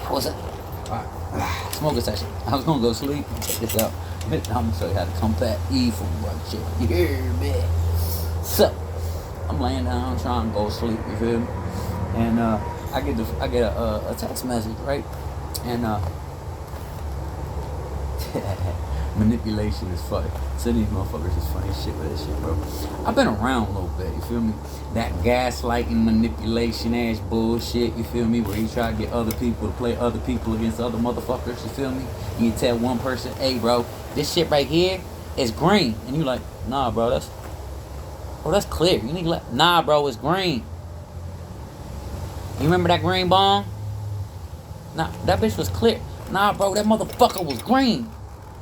What's up? Alright. Smoking session. I was gonna go sleep. Check this out. I'm gonna show you how to combat evil work shit. You hear me? So, I'm laying down trying to go sleep, you feel me? And I get a text message, right? And manipulation is funny. So these motherfuckers is funny shit with this shit, bro. I've been around a little bit, you feel me? That gaslighting, manipulation ass bullshit, you feel me? Where you try to get other people to play other people against other motherfuckers, you feel me? You tell one person, hey bro, this shit right here is green. And you like, nah bro, that's clear. You need to let, nah bro, it's green. You remember that green bong? Nah, that bitch was clear. Nah bro, that motherfucker was green.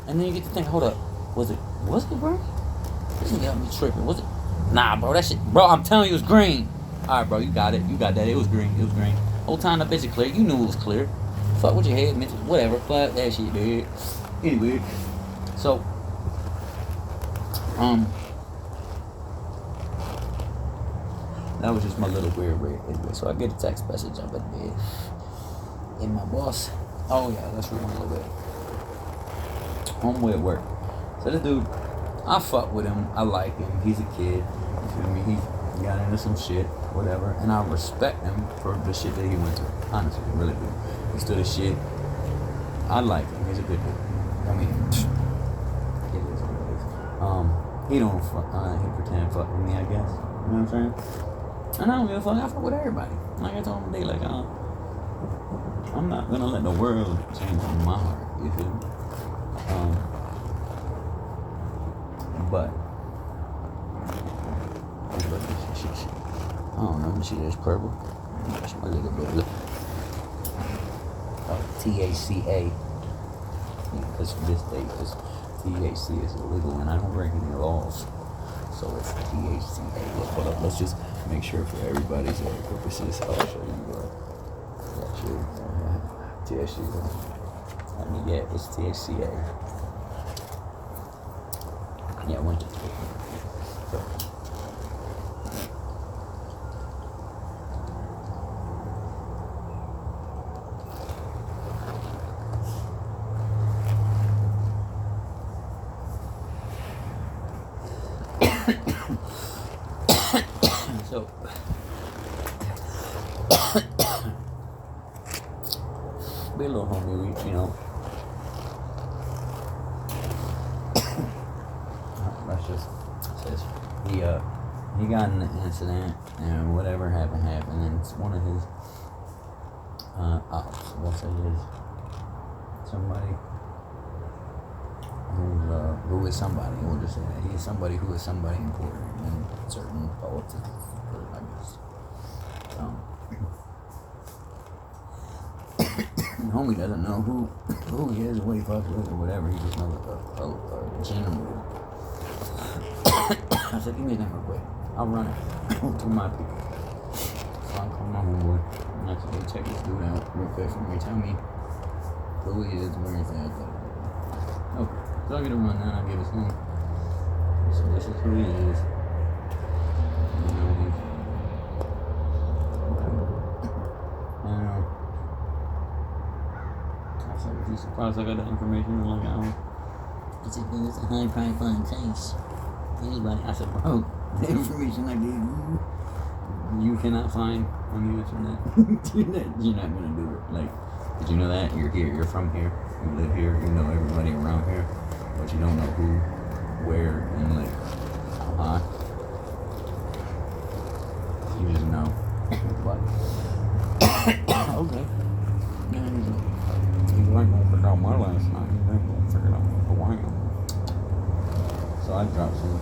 And then you get to think, hold up, was it green? This nigga got me tripping. Was it? Nah, bro, that shit, bro, I'm telling you, it was green. All right, bro, you got it. You got that. It was green. Whole time that bitch is clear. You knew it was clear. Fuck with your head, mental, whatever. Fuck that shit, dude. Anyway, so, that was just my little weird rant. Anyway, so I get a text message up in bed. And my boss, oh yeah, let's read a little bit. Homeboy at work. So this dude, I fuck with him. I like him. He's a kid. You feel me? He got into some shit, whatever. And I respect him for the shit that he went through. Honestly, I really do. He stood his shit. I like him. He's a good dude. I mean, it is what it is. He don't fuck. He pretend fuck with me, I guess. You know what I'm saying? And I don't give a fuck. I fuck with everybody. Like I told him today, like I'm not gonna let the world change my heart. You feel me? But I don't know. See this purple? That's my little bit. THCA. Because this day is THC is illegal and I don't break any laws. So it's THCA. But let's just make sure for everybody's purposes. I'll show you THC. I mean, yeah, it's THCA. Yeah, I went to so. So be a little homie, you know. That's just says he got in an incident and whatever happened, and it's one of his ops. We'll say his somebody who is somebody. We'll just say that he is somebody who is somebody important in certain politics, I guess. Homie doesn't know who he is, what he fucks with, or whatever. He just knows a general. I said, give me a number quick. I'll run it to my people. So I call my homeboy. And I said, hey, check this dude out real quick for me. Tell me who he is, where he's at. Okay. So I get a rundown. I give his name. So this is who he is. You know, I said, was you surprised I got that information? I'm like, I said, well, it's a high profile case. Anybody, I said, bro, the information I gave you cannot find on the internet. You're not gonna do it. Like, did you know that? You're here, you're from here, you live here, you know everybody around here, but you don't know who, where, and like, how high. You just know. But, okay. Yeah, you ain't gonna figure out my last night. You ain't gonna figure out who I am. So I dropped some.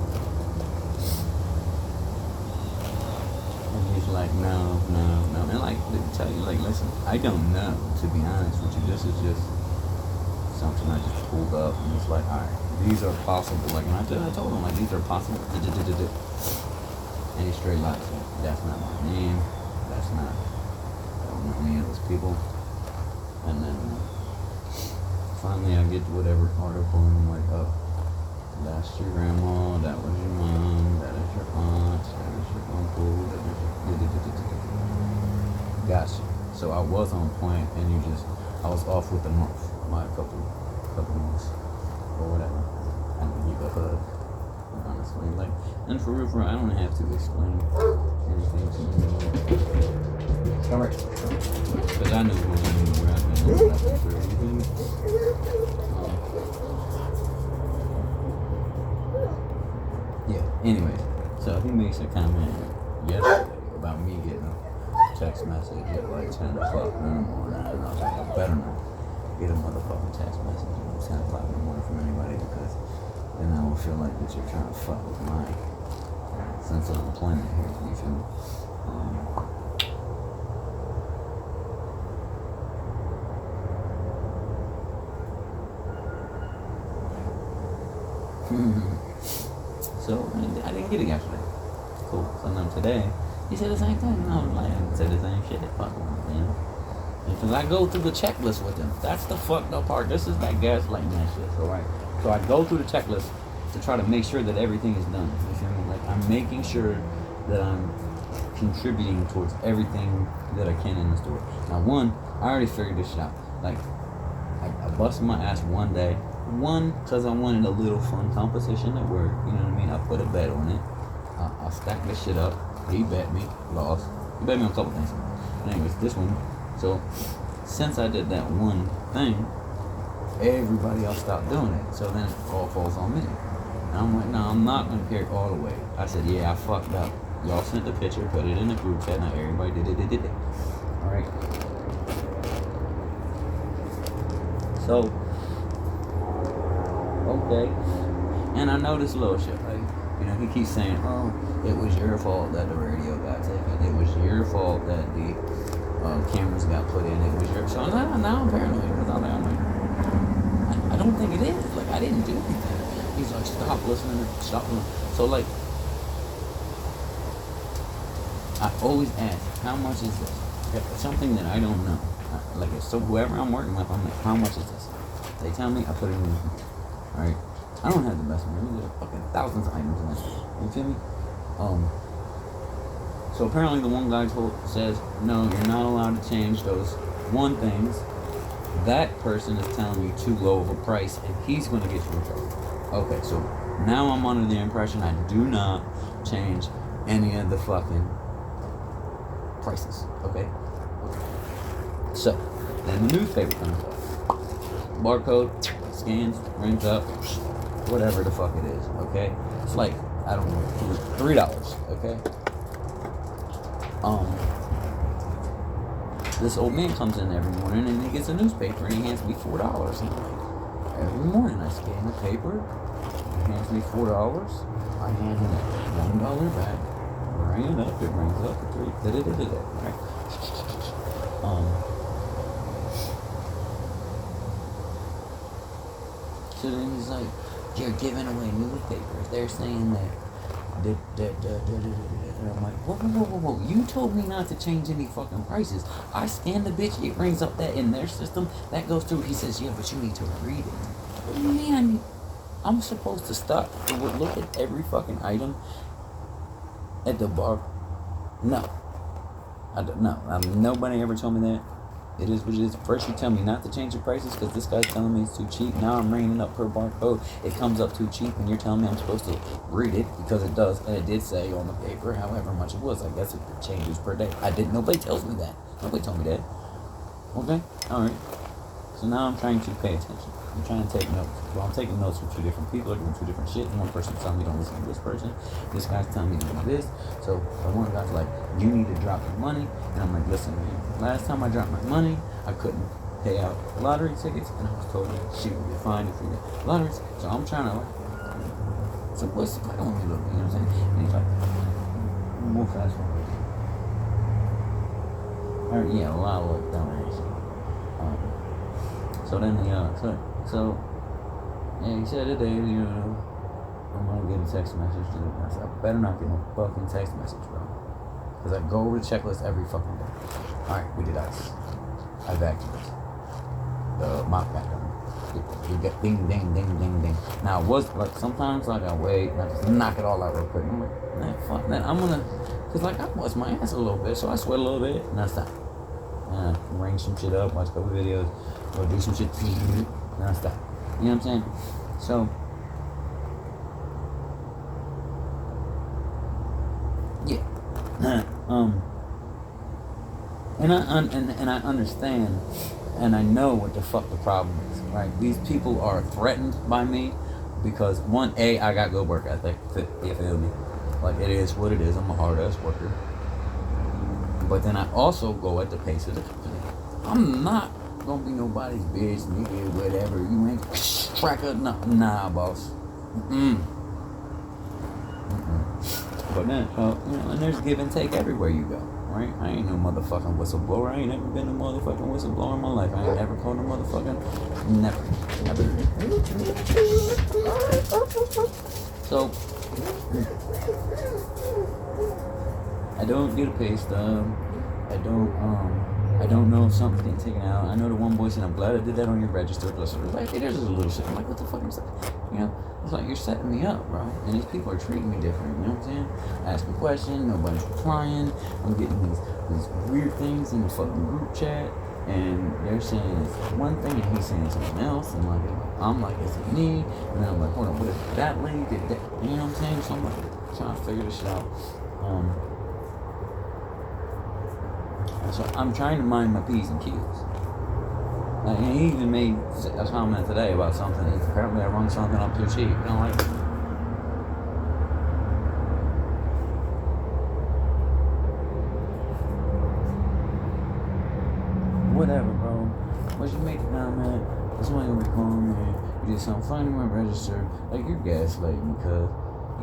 And he's like, no. And like, they tell you, like, listen, I don't know, to be honest with you. This is just something I just pulled up. And it's like, all right, these are possible. Like, and I told him, like, these are possible. And he straight lied. So that's not my name. I don't know any of those people. And then finally I get to whatever article and I'm like, oh. That's your grandma, that was your mom, that is your aunt, that is your uncle, that is your... Gotcha. So So I was on point, and I was off with a month, my couple months, or whatever. And then you go hug, honestly. Like, and for real, I don't have to explain anything to you. Alright. Because I knew where I've been through. You feel me? Yeah, anyways. So he makes a comment yesterday about me getting a text message at like 10 o'clock in the morning. And I was like, I better not get a motherfucking text message at 10 o'clock in the morning from anybody, because then I will feel like that you're trying to fuck with my sense of employment here. You feel me? So I didn't get it yesterday. Cool. So then today, he said the same thing. And I was like, I said the same shit. Fuck him, man. Because I go through the checklist with him. That's the fucked up part. This is that gaslighting that shit. So right. So I go through the checklist to try to make sure that everything is done. You feel me? Like, I'm making sure that I'm contributing towards everything that I can in the store. Now, one, I already figured this shit out. Like, I busted my ass one day. One, because I wanted a little fun competition at work. You know what I mean? I put a bet on it. I stacked this shit up. He bet me. Lost. He bet me on a couple things. But anyways, this one. So, since I did that one thing, everybody else stopped doing it. So then it all falls on me. And I'm like, no, I'm not going to carry it all the way. I said, yeah, I fucked up. Y'all sent the picture, put it in the group chat. Now everybody did it. Alright? So, okay. And I know this little shit, like, you know, he keeps saying, oh, it was your fault that the radio got taken. It was your fault that the cameras got put in. It was your... So now I'm paranoid. I don't think it is. Like, I didn't do anything. He's like, stop listening. So, like, I always ask, how much is this? If it's something that I don't know. Like, so whoever I'm working with, I'm like, how much is this? They tell me, I put it in. Alright? I don't have the best memory. There's fucking thousands of items in this. You feel me? So apparently the one guy says, no, you're not allowed to change those one things. That person is telling you too low of a price, and he's going to get you in trouble. Okay, so now I'm under the impression I do not change any of the fucking prices. Okay? So, then the newspaper comes up. Barcode, scans, rings up, whatever the fuck it is, okay? It's like, I don't know, it was $3, okay? This old man comes in every morning and he gets a newspaper and he hands me $4. And I'm like, every morning I scan the paper, he hands me $4, I hand him $1 back, bring it up, it brings up to $3, right? So then he's like, you're giving away newspapers. They're saying that. And I'm like, whoa. You told me not to change any fucking prices. I scanned the bitch. It brings up that in their system. That goes through. He says, yeah, but you need to read it. What do you mean I'm supposed to stop to look at every fucking item at the bar? No. I don't know. Nobody ever told me that. It is what it is. First you tell me not to change the prices because this guy's telling me it's too cheap. Now I'm ringing up per barcode. It comes up too cheap and you're telling me I'm supposed to read it because it does. And it did say on the paper however much it was. I guess it changes per day. I didn't. Nobody tells me that. Nobody told me that. Okay? Alright. So now I'm trying to pay attention. I'm trying to take notes. Well, I'm taking notes from two different people. They're doing two different shit. One person's telling me don't listen to this person. This guy's telling me to do this. So the one guy's like, you need to drop your money. And I'm like, listen, man, last time I dropped my money, I couldn't pay out lottery tickets. And I was told that she would be fine if we get lotteries. So I'm trying to, like, so what's the on me, you know what I'm saying? And he's like, more fast forward. Yeah, a lot of dumbass. So then So yeah, he said today, you know, I'm gonna get a text message to I said, I better not get no fucking text message, bro. Because I go over the checklist every fucking day. Alright, we did ice. I vacuumed the mop vacuum. You get ding, ding, ding, ding, ding. Now, it was like sometimes like I wait and I just knock it all out real quick. I'm like, man, fuck that. I'm gonna, cause like I bust my ass a little bit, so I sweat a little bit and I stop. ring some shit up, watch a couple videos, or do some shit, then I stop. You know what I'm saying? So, yeah. And I understand, and I know what the fuck the problem is, right? These people are threatened by me because one, I got good work ethic. You feel me? Like, it is what it is. I'm a hard ass worker. But then I also go at the pace of the company. I'm not gonna be nobody's bitch, nigga, whatever. You ain't tracker, nah, boss. But then, and there's give and take everywhere you go, right? I ain't no motherfucking whistleblower. I ain't never been a motherfucking whistleblower in my life. I ain't ever called a motherfucking, never. So, I don't get a pay stub. I don't know if something's getting taken out. I know the one boy said, I'm glad I did that on your register. Plus, like, hey, there's a little shit. I'm like, what the fuck is that? You know, it's like, you're setting me up, bro. And these people are treating me different. You know what I'm saying? I ask a question, nobody's replying. I'm getting these weird things in the fucking group chat. And they're saying it's one thing and he's saying something else. And like, I'm like, is it me? And then I'm like, hold on, what if that lady did that? You know what I'm saying? So I'm like, trying to figure this shit out. So I'm trying to mind my P's and Q's. Like, and he even made a comment today about something. Apparently I rung something up too cheap. You know, like, whatever, bro. But you make a comment, somebody gonna be calling me, you did something funny on my register. Like, you're gaslighting because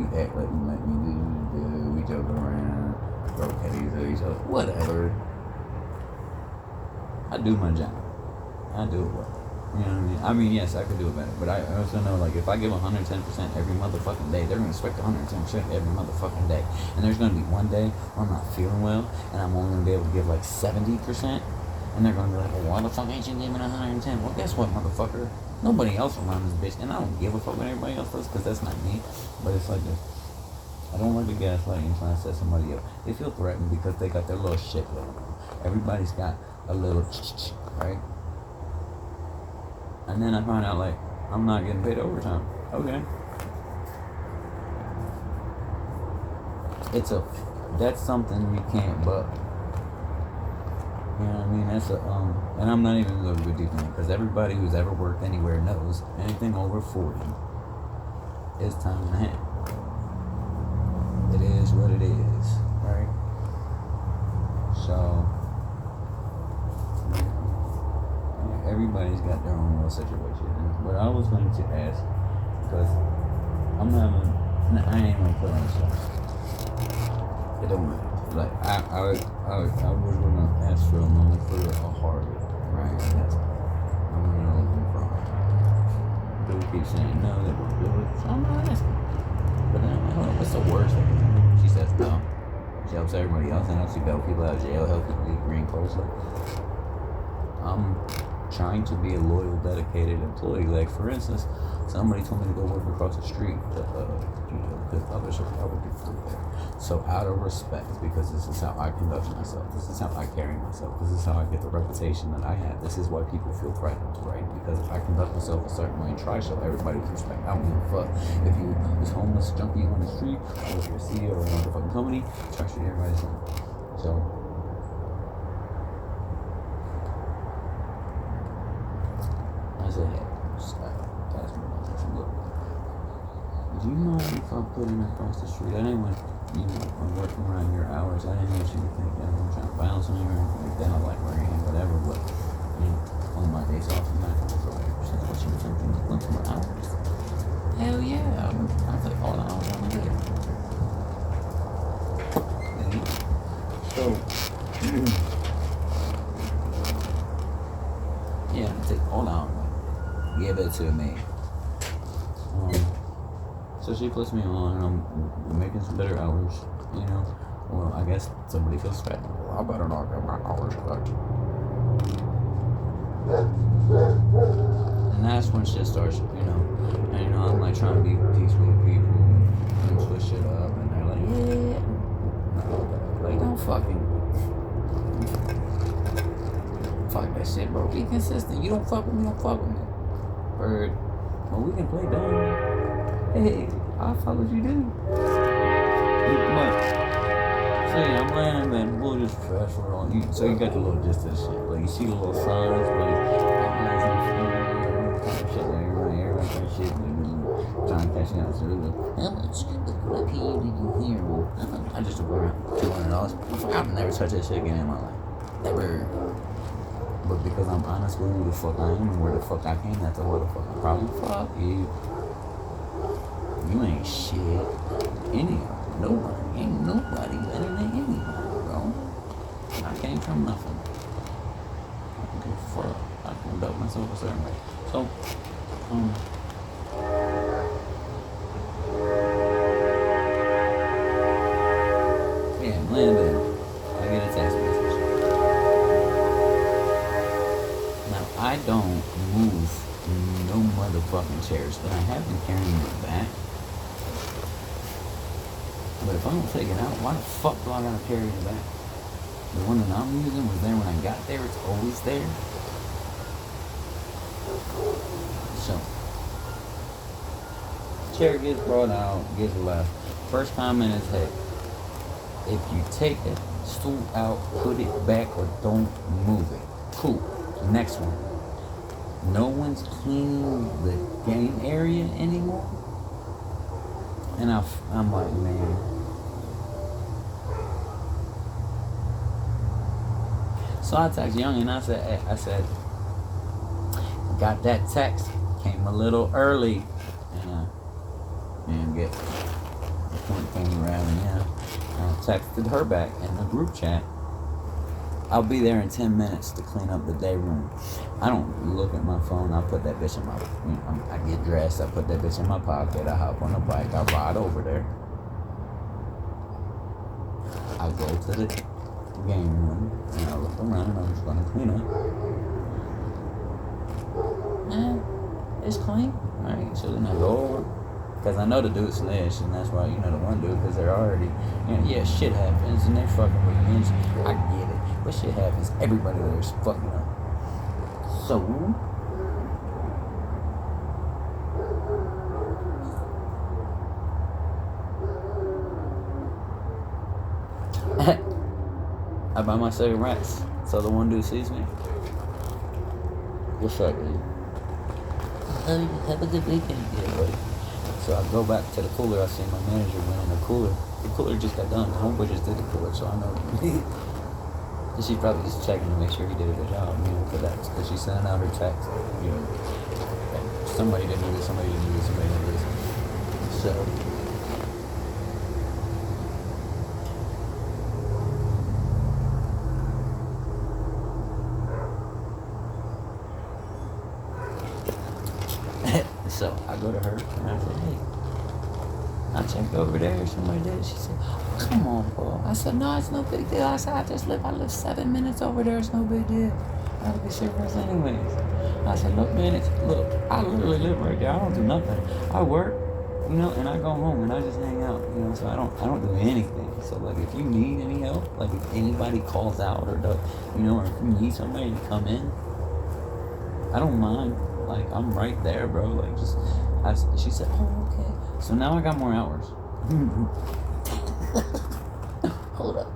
you act like you let me do, we joke around, throw petties at each other, whatever. I do my job. I do it well. You know what I mean? I mean, yes, I could do it better. But I also know, like, if I give 110% every motherfucking day, they're going to expect 110% every motherfucking day. And there's going to be one day where I'm not feeling well, and I'm only going to be able to give, like, 70%. And they're going to be like, well, why the fuck ain't you giving 110? Well, guess what, motherfucker? Nobody else around this bitch. And I don't give a fuck what everybody else does, because that's not me. But it's like this. I don't like the gaslighting trying to set somebody up. They feel threatened because they got their little shit going on. Everybody's got a little right? And then I find out, like, I'm not getting paid overtime. Okay. That's something you can't buck. You know what I mean? That's and I'm not even going to go deep in it, because everybody who's ever worked anywhere knows anything over 40 is time and a half. It is what it is, right? So, everybody's got their own little situation. But I was going to ask, because I ain't gonna put on stuff. It don't matter. Like, I was gonna ask for a loan for a Harley, right? That's I'm gonna loan for a Harley. People keep saying no, they won't do it. So I'm not asking. But then I'm like, hold on, what's the worst thing? She says no. She helps everybody else, and she bail people out of jail, help people get green cards. Like, I'm trying to be a loyal, dedicated employee. Like, for instance, somebody told me to go work across the street, because others are probably through there. So out of respect, because this is how I conduct myself, this is how I carry myself, this is how I get the reputation that I have, this is why people feel threatened, right? Because if I conduct myself a certain way and try to show everybody with respect, I don't give a fuck if you is homeless junkie on the street, or if you're a CEO or a motherfucking company, try to treat everybody the same. So I said, hey, ask me about this. Look, do you know if I put in across the street? I didn't want, I'm working around your hours. I didn't want you to think that I'm trying to bounce on you or anything like that. I like wearing it, whatever. But, on my days off, I'm not going to throw 8%. What you thinking? Look for my hours. Hell yeah. I'll take all the hours I want to get. So, yeah, I'll take all the hours. Give it to me. So she puts me on, and I'm making some better hours, Well, I guess somebody feels threatened. Well, I better not get my hours cut. And that's when shit starts, And, I'm like trying to be peaceful with people and switch shit up, and they're like, yeah. No, like, don't fucking. that shit, bro. Be consistent. You don't fuck with me, don't fuck with me. Bird. Well, we can play dumb. Hey, I'll fuck what you do. Come on. So yeah, I'm laying in bed, we'll just fast forward on. So you got the little gist of the shit. Like you see the little signs, but shit like everybody kind of shit, trying to catch me out. So how much what PU did you hear? Well, I just work $200. I've never touched that shit again in my life. Ever. But because I'm honest with who the fuck I am and where the fuck I came, that's a whole the fucking problem. Fuck you. You ain't shit. Nobody. Ain't nobody better than anybody, bro. I came from nothing. I don't give a fuck. I can conduct myself a certain way. So, yeah, I'm laying in bed. I get a text message. Now, I don't move no motherfucking chairs, but I have been carrying it back. But if I don't take it out, why the fuck do I gotta carry it back? The one that I'm using was there when I got there. It's always there. So, chair gets brought out, gets left. First comment is, hey, if you take a stool out, put it back or don't move it. Cool. Next one. No one's cleaning the game area anymore. And I'm like, man. So I text Young and I said, got that text, came a little early, and get the point came around, yeah. I texted her back in the group chat. I'll be there in 10 minutes to clean up the day room. I don't look at my phone. I put that bitch in my, I get dressed. I put that bitch in my pocket. I hop on the bike. I ride over there. I go to the game room and I look around and I'm just gonna clean up. It's clean. Alright, so then I go over. Because I know the dude's snitch, and that's why, the one dude, because they're already, yeah, shit happens, and they're fucking with me. I get it. But shit happens. Everybody there's fucking up. So, I buy my second rants. So the one dude sees me. What's up, dude? Have a good weekend, yeah, buddy. So I go back to the cooler. I see my manager went in the cooler. The cooler just got done. The homeboy just did the cooler, so I know. And she's probably just checking to make sure he did a good job, for that. Because she's sending out her text, somebody didn't do this, somebody didn't do this, somebody didn't do this. So. So I go to her and I said, hey, I checked over there, somebody did it. She said, oh, come on, Paul. I said, no, it's no big deal. I said, I live 7 minutes over there, it's no big deal. I would be serious anyways. I said, look, man, I literally live right there. I don't do nothing. I work, and I go home and I just hang out, so I don't do anything. So like if you need any help, like if anybody calls out or or if you need somebody to come in, I don't mind. Like, I'm right there, bro. Like, she said, oh, okay. So now I got more hours. Hold up.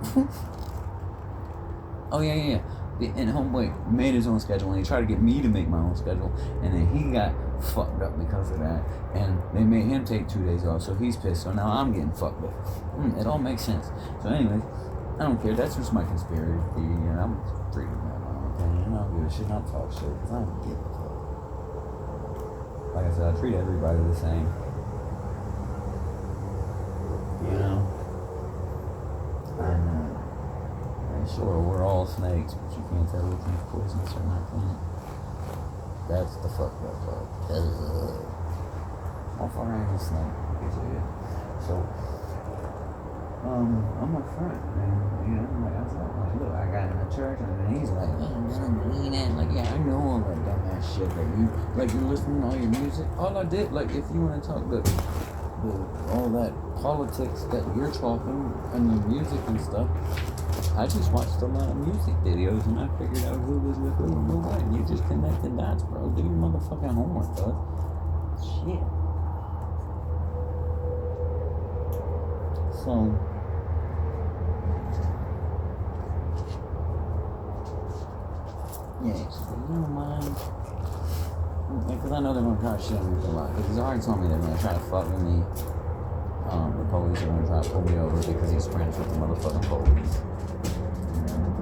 Oh, yeah. And homeboy made his own schedule, and he tried to get me to make my own schedule, and then he got fucked up because of that, and they made him take 2 days off, so he's pissed, so now I'm getting fucked up. It all makes sense. So anyways, I don't care. That's just my conspiracy, and I'm free to have my own opinion. I don't give a shit. I don't talk shit, because I don't give a fuck. Like I said, I treat everybody the same. And sure, we're all snakes, but you can't tell which one's poisonous or not. That's the fucked up part. Motherfucker ain't a snake. So, I'm up front, man. I was like, look, I got in the church, and then he's like, like, yeah, I know all that dumbass shit that you're listening to all your music. All I did, like, if you want to talk all that politics that you're talking and the music and stuff, I just watched a lot of music videos and I figured out who was with who and who what. You just connected dots, bro. Do your motherfucking homework, bud. Shit. So, yeah, so you don't mind. Because I know they're going to try to shit on me for a lot. Because he's already told me they're going to try to fuck with me. The police are going to try to pull me over because he's friends with the motherfucking police.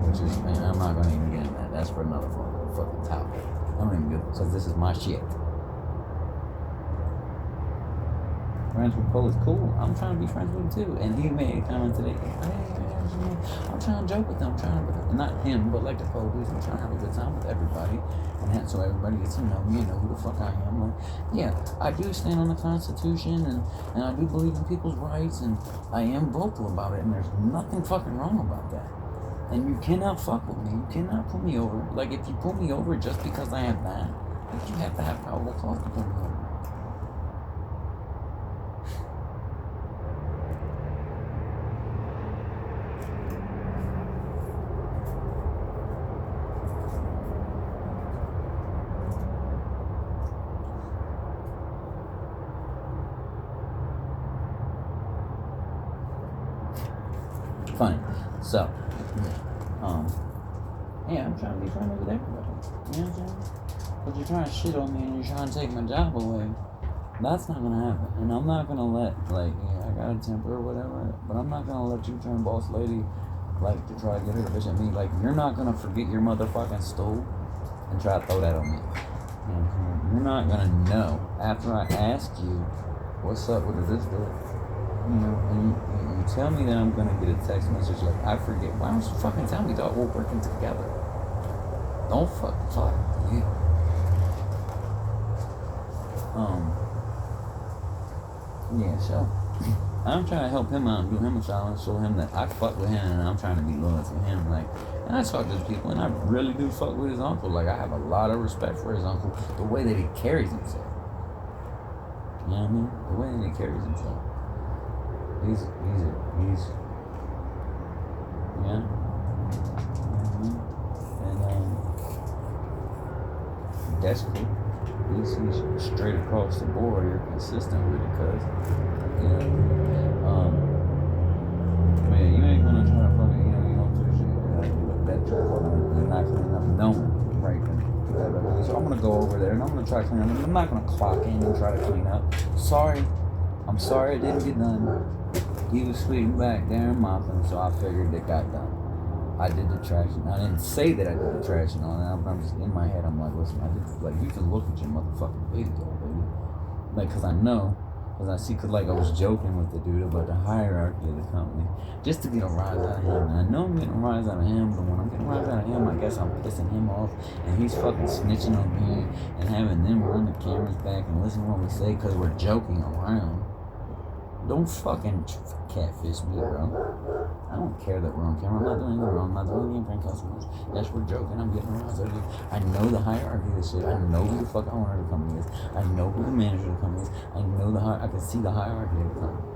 Which is, man, I'm not going to even get in that. That's for another fucking topic. I don't even get it because this is my shit. Friends with police, cool. I'm trying to be friends with him too. And he made a comment today. I'm trying to joke with them. I'm trying to, not him, but like the police. I'm trying to have a good time with everybody. And so everybody gets to know me and know who the fuck I am. Like, yeah, I do stand on the Constitution and I do believe in people's rights and I am vocal about it and there's nothing fucking wrong about that. And you cannot fuck with me. You cannot pull me over. Like, if you pull me over just because I have that, like, you have to have probable cause to pull me over. Funny. So, yeah, I'm trying to be friendly with everybody. You know what I'm saying? But you're trying to shit on me and you're trying to take my job away. That's not gonna happen. And I'm not gonna let, like, yeah, I got a temper or whatever, but I'm not gonna let you turn boss lady, like, to try to get her to bitch at me. Like, you're not gonna forget your motherfucking stool and try to throw that on me. You know what I'm saying? You're not gonna know after I ask you, what's up, what does this do? You know, and you tell me that I'm gonna get a text message like, I forget. Why don't you fucking tell me that we're working together? Don't fucking talk to you. Yeah, so I'm trying to help him out and do him a solid, show him that I fuck with him and I'm trying to be loyal to him. Like, and I talk to these people and I really do fuck with his uncle. Like, I have a lot of respect for his uncle, the way that he carries himself. You know what I mean? The way that he carries himself. He's yeah. Mm-hmm. And that's cool. He's straight across the board. You're consistent with it, cuz. You know, man, you ain't gonna try to fucking, you don't do shit. You that truck, you're not cleaning up no right then. So I'm gonna go over there and I'm gonna try to clean up. I'm not gonna clock in and try to clean up. Sorry. I'm sorry it didn't get done. He was sweeping back there and mopping, so I figured it got done. I did the trashing. I didn't say that I did the trashing on it. I'm just in my head. I'm like, listen, I did. Like, you can look at your motherfucking video, baby. Like, cause I know, cause I see, cause like I was joking with the dude about the hierarchy of the company, just to get a rise out of him. And I know I'm getting a rise out of him, but when I'm getting a rise out of him, I guess I'm pissing him off, and he's fucking snitching on me and having them run the cameras back and listen to what we say, cause we're joking around. Don't fucking catfish me, bro. I don't care that we're on camera. I'm not doing anything wrong. I'm not doing anything prank customers. Yes, we're joking. I'm getting around. So I know the hierarchy of this shit. I know who the fuck owner of the company is. I know who the manager of the company is. I know I can see the hierarchy of the company.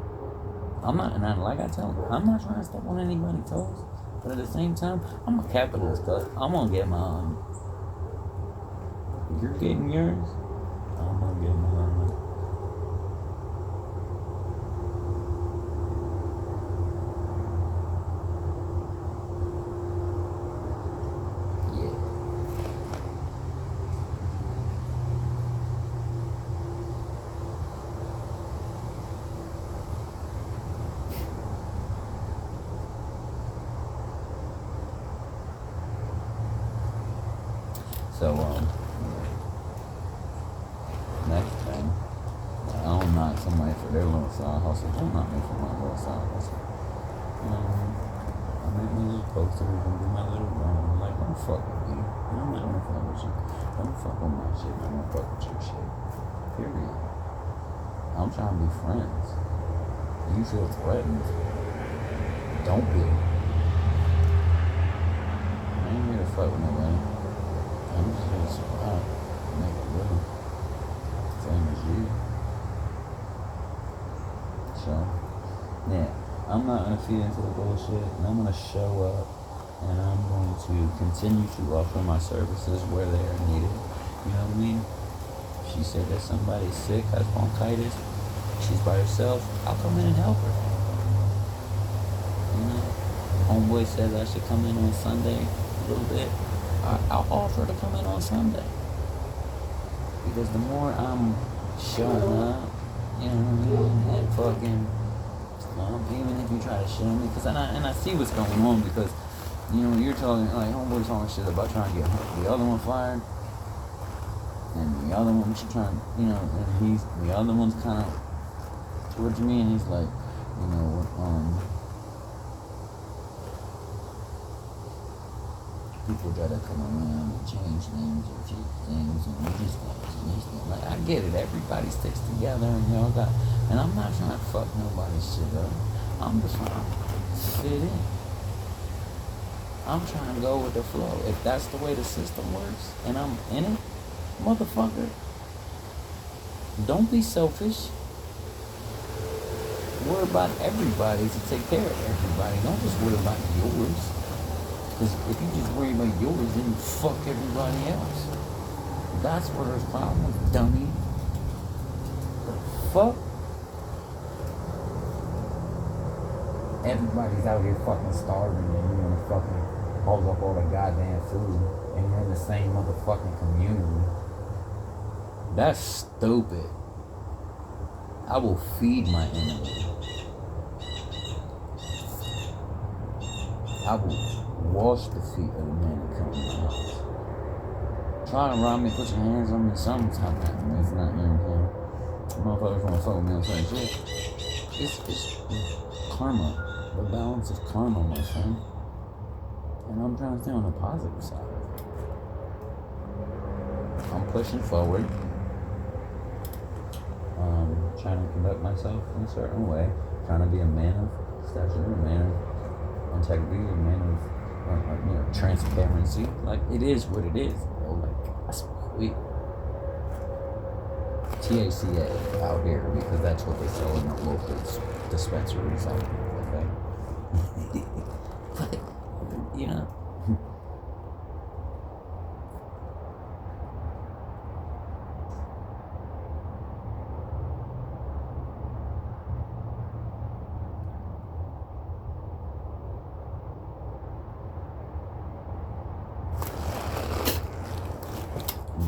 I'm not, and like I tell them, I'm not trying to step on anybody's toes. But at the same time, I'm a capitalist, cuz I'm gonna get my own. You're getting yours, I'm gonna get my own. So, next thing, I don't knock somebody for their little side hustle. Don't knock me for my little side hustle. I make me just post it and do my little run. Like, don't fuck with me. I'm not gonna fuck with you. Don't fuck with my shit. I'm gonna fuck with your shit. Period. I'm trying to be friends. You feel threatened. Don't be. I ain't here to fuck with nobody. I'm just gonna survive, make it live, same as you. So, yeah, I'm not gonna feed into the bullshit, and I'm gonna show up and I'm going to continue to offer my services where they are needed. You know what I mean? She said that somebody's sick, has bronchitis, she's by herself, I'll come in and help her. You know? Homeboy says I should come in on Sunday a little bit. I'll offer to come in on Sunday. Because the more I'm showing up, you know what I mean, and fucking, even if you try to show me, because I see what's going on, because, you know, you're talking, like, homeboy's talking shit about trying to get the other one fired, and the other one, she trying, you know, and the other one's kind of towards me, and he's like, you know, people gotta come around and change names or change things, and we just gotta change things. Like, I get it, everybody sticks together, and y'all got, and I'm not trying to fuck nobody's shit up. I'm just trying to fit in. I'm trying to go with the flow. If that's the way the system works, and I'm in it, motherfucker, don't be selfish. Worry about everybody to take care of everybody. Don't just worry about yours. Because if you just worry about yours, then you fuck everybody else. That's where there's problems, dummy. The fuck? Everybody's out here fucking starving, and you wanna fucking hold up all the goddamn food, and you're in the same motherfucking community. That's stupid. I will feed my enemy. I will wash the feet of the man that comes in my house. Try to rob me, put your hands on me, something's happening. It's not, you know, motherfuckers wanna fuck with me on certain shit. It's karma. The balance is karma, my friend. And I'm trying to stay on the positive side. I'm pushing forward. Trying to conduct myself in a certain way. Trying to be a man of stature, a man of integrity, a man of, you know, transparency. Like, it is what it is, bro. Like, that's sweet. THCA out here, because that's what they sell in the local dispensaries out here, okay? But, you know.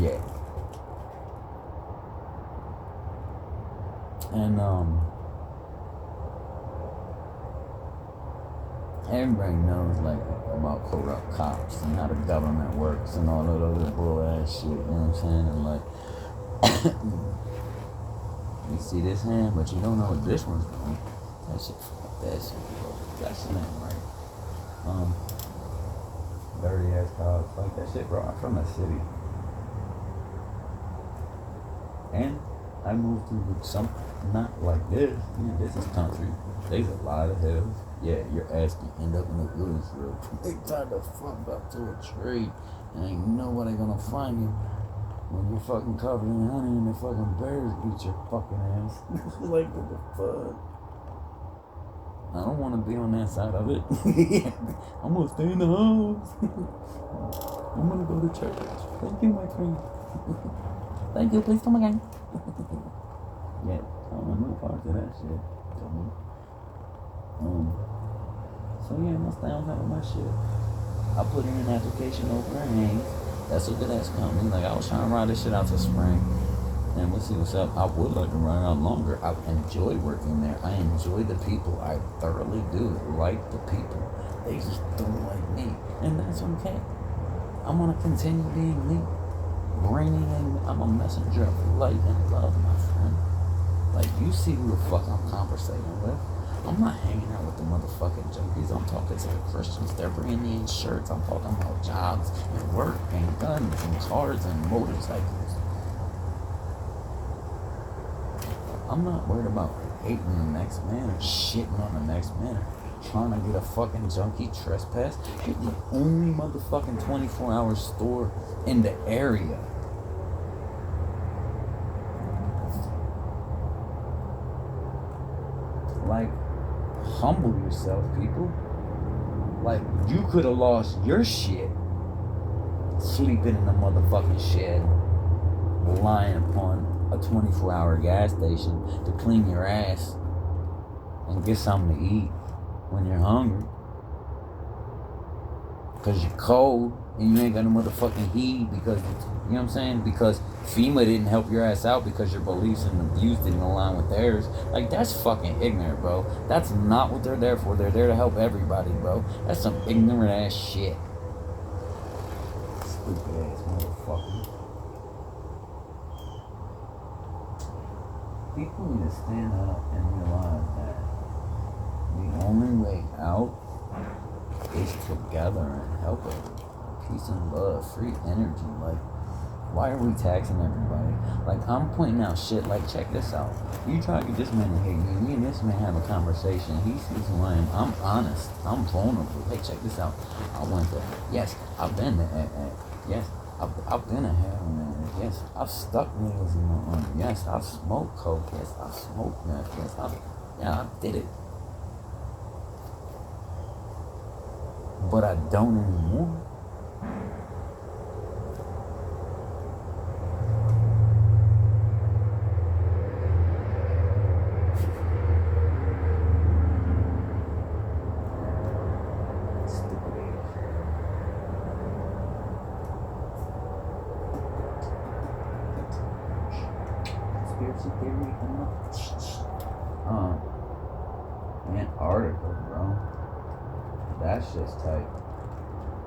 Yeah. And everybody knows, like, about corrupt cops and how the government works and all that other bull ass shit, you know what I'm saying? And like, you see this hand, but you don't know what this one's doing. That shit, bro. That shit ain't right. Dirty ass cops, like that shit, bro. I'm from the city. And I moved through some, not like this. Yeah, this is country. There's a lot of hills. Yeah, your ass can end up in the woods, bro. They tied the fuck up to a tree, and ain't nobody gonna find you when you're fucking covered in honey and the fucking bears eat your fucking ass. Like, what the fuck? I don't want to be on that side of it. I'm gonna stay in the house. I'm gonna go to church. Thank you, my friend. Thank you, please come again. Yeah, I don't want no part of that shit. So yeah, I'm gonna stay on top of my shit. I put in an application over at Haynes. That's a good ass company. Like, I was trying to ride this shit out to spring. And we'll see what's up. I would like to run out longer. I enjoy working there. I enjoy the people. I thoroughly do like the people. They just don't like me. And that's okay. I'm gonna continue being me. Bringing in, I'm a messenger of light and love, my friend. Like, you see who the fuck I'm conversating with. I'm not hanging out with the motherfucking junkies. I'm talking to the Christians. They're bringing me in shirts. I'm talking about jobs and work and guns and cars and motorcycles. I'm not worried about hating the next man or shitting on the next man or trying to get a fucking junkie trespass. You're the only motherfucking 24-hour store in the area. Like, humble yourself, people. Like, you could have lost your shit sleeping in the motherfucking shed, relying upon a 24-hour gas station to clean your ass and get something to eat when you're hungry. Because you're cold and you ain't got no motherfucking heat because, you know what I'm saying? Because FEMA didn't help your ass out because your beliefs and views didn't align with theirs. Like, that's fucking ignorant, bro. That's not what they're there for. They're there to help everybody, bro. That's some ignorant ass shit. Stupid ass motherfucker. People need to stand up and realize that the only way out is together and help it. Peace and love, free energy. Like, why are we taxing everybody? Like, I'm pointing out shit. Like, check this out. You try to get this man to hate me and this man have a conversation. He sees who I am. I'm honest. I'm vulnerable. Hey, check this out. I went there. Yes, I've been there. Yes, I've been a heroin. Yes, I've stuck needles in my arm. Yes, I've smoked coke. Yes, I've smoked meth. Yes, I did it. But I don't anymore. Conspiracy theory coming up. Antarctica, bro. That shit's tight.